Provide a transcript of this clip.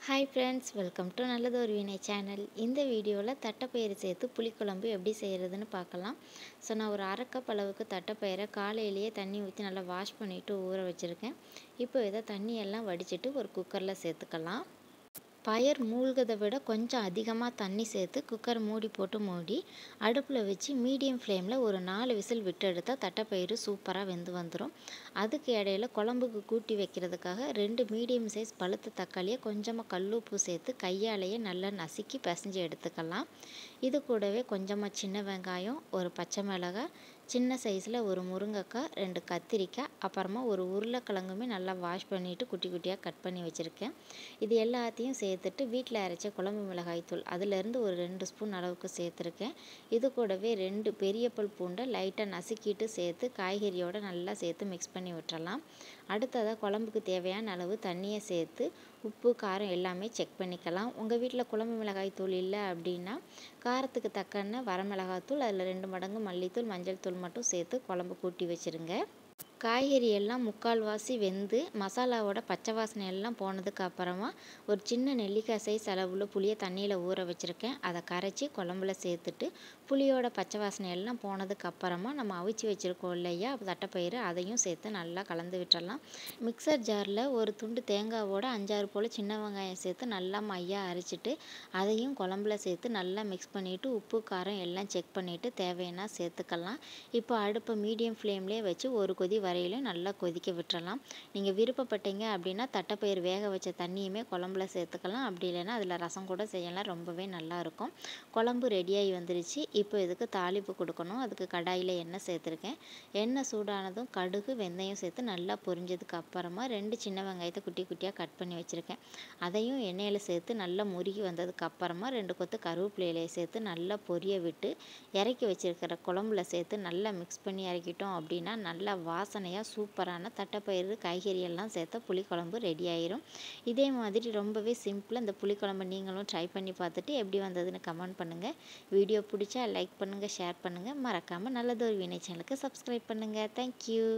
Hi friends, welcome to Nallathor Veenai channel. இந்த வீடியோல தட்டப்பயிறு சேர்த்து புளிக்குழம்பு எப்படி செய்யறதுன்னு பார்க்கலாம். சோ நான் ஒரு 1/2 கப் அளவுக்கு தட்டப்பயிரை காலையிலேயே தண்ணி ஊத்தி நல்லா வாஷ் பண்ணிட்டு ஊற வச்சிருக்கேன். இப்போ இத தண்ணி எல்லாம் வடிச்சிட்டு ஒரு குக்கர்ல சேர்த்துக்கலாம். பயர் மூழ்கதை விட கொஞ்சம் அதிகமாக தண்ணி சேர்த்து குக்கர் மூடி போட்டு மூடி அடுப்பில் வச்சு மீடியம் ஃப்ளேமில் ஒரு 4 விசில் விட்டு எடுத்தால் தட்டைப்பயிறு சூப்பராக வெந்து வந்துடும். அதுக்கு இடையில குழம்புக்கு கூட்டி வைக்கிறதுக்காக 2 மீடியம் சைஸ் பழுத்த தக்காளியை கொஞ்சமாக கல்லுப்பு சேர்த்து கையாலேயே நல்லா நசுக்கி பிசைஞ்சு எடுத்துக்கலாம். இது கூடவே கொஞ்சமாக சின்ன வெங்காயம், ஒரு பச்சை மிளகாய், சின்ன சைஸில் ஒரு முருங்கைக்காய், 2 கத்திரிக்காய், அப்புறமா ஒரு உருளைக்கிழங்குமே நல்லா வாஷ் பண்ணிவிட்டு குட்டி குட்டியாக கட் பண்ணி வச்சுருக்கேன். இது எல்லாத்தையும் சேர்த்துட்டு வீட்டில் அரைச்ச குழம்பு மிளகாய் தூள் அதிலேருந்து ஒரு 2 ஸ்பூன் அளவுக்கு சேர்த்துருக்கேன். இது கூடவே 2 பெரிய பல் பூண்டை லைட்டாக நசுக்கிட்டு சேர்த்து காய்கறியோடு நல்லா சேர்த்து மிக்ஸ் பண்ணி விட்டுறலாம். அடுத்ததாக குழம்புக்கு தேவையான அளவு தண்ணியை சேர்த்து உப்பு காரம் எல்லாமே செக் பண்ணிக்கலாம். உங்கள் வீட்டில் குழம்பு மிளகாய் தூள் இல்லை அப்படின்னா காரத்துக்கு தக்கன வரமிளகாய்த்தூள், அதில் 2 மடங்கு மல்லித்தூள், மஞ்சள் தூள் மட்டும் சேர்த்து குழம்பு கூட்டி வச்சுருங்க. காய்கறி எல்லாம் முக்கால்வாசி வெந்து மசாலாவோட பச்சை வாசனை எல்லாம் போனதுக்கு அப்புறமா ஒரு சின்ன நெல்லிக்காய் சைஸ் அளவுள்ள புளியை தண்ணியில் ஊற வச்சுருக்கேன். அதை கரைச்சி குழம்புல சேர்த்துட்டு புளியோட பச்சை வாசனை எல்லாம் போனதுக்கு அப்புறமா நம்ம அவிச்சு வச்சுருக்கோம் இல்லையா தட்டைப்பயிறு, அதையும் சேர்த்து நல்லா கலந்து விட்டுறலாம். மிக்சர் ஜாரில் ஒரு துண்டு தேங்காவோட 5-6 போல் சின்ன வெங்காயம் சேர்த்து நல்லா மையாக அரைச்சிட்டு அதையும் குழம்புல சேர்த்து நல்லா மிக்ஸ் பண்ணிவிட்டு உப்பு காரம் எல்லாம் செக் பண்ணிவிட்டு தேவைன்னா சேர்த்துக்கலாம். இப்போ அடுப்பை மீடியம் ஃப்ளேம்லேயே வச்சு ஒரு கொதி வரையிலும் நல்லா கொதிக்க விட்டுறலாம். நீங்கள் விருப்பப்பட்டீங்க அப்படின்னா தட்டைப்பயிறு வேக வச்ச தண்ணியுமே குழம்புல சேர்த்துக்கலாம். அப்படி இல்லைன்னா அதில் ரசம் கூட செய்யலாம், ரொம்பவே நல்லாயிருக்கும். குழம்பு ரெடியாகி வந்துருச்சு. இப்போ இதுக்கு தாளிப்பு கொடுக்கணும். அதுக்கு கடாயில் எண்ணெய் சேர்த்துருக்கேன். எண்ணெய் சூடானதும் கடுகு, வெந்தயம் சேர்த்து நல்லா பொரிஞ்சதுக்கு அப்புறமா 2 சின்ன வெங்காயத்தை குட்டி குட்டியாக கட் பண்ணி வச்சுருக்கேன். அதையும் எண்ணெயில் சேர்த்து நல்லா முருகி வந்ததுக்கு அப்புறமா 2 கொத்து கருவேப்பிலையை சேர்த்து நல்லா பொரிய விட்டு இறக்கி வச்சுருக்கிற குழம்புல சேர்த்து நல்லா மிக்ஸ் பண்ணி இறக்கிட்டோம் அப்படின்னா நல்லா வாசனையாக சூப்பரான தட்டைப்பயிறு காய்கறி எல்லாம் சேர்த்த புளிக்குழம்பு ரெடி ஆயிரும். இதே மாதிரி ரொம்பவே சிம்பிளாக இந்த புளிக்குழம்பு நீங்களும் ட்ரை பண்ணி பார்த்துட்டு எப்படி வந்ததுன்னு கமெண்ட் பண்ணுங்கள். வீடியோ பிடிச்சா லைக் பண்ணுங்கள், ஷேர் பண்ணுங்கள். மறக்காமல் நல்லதொரு வீணை சேனலுக்கு சப்ஸ்கிரைப் பண்ணுங்கள். தேங்க்யூ.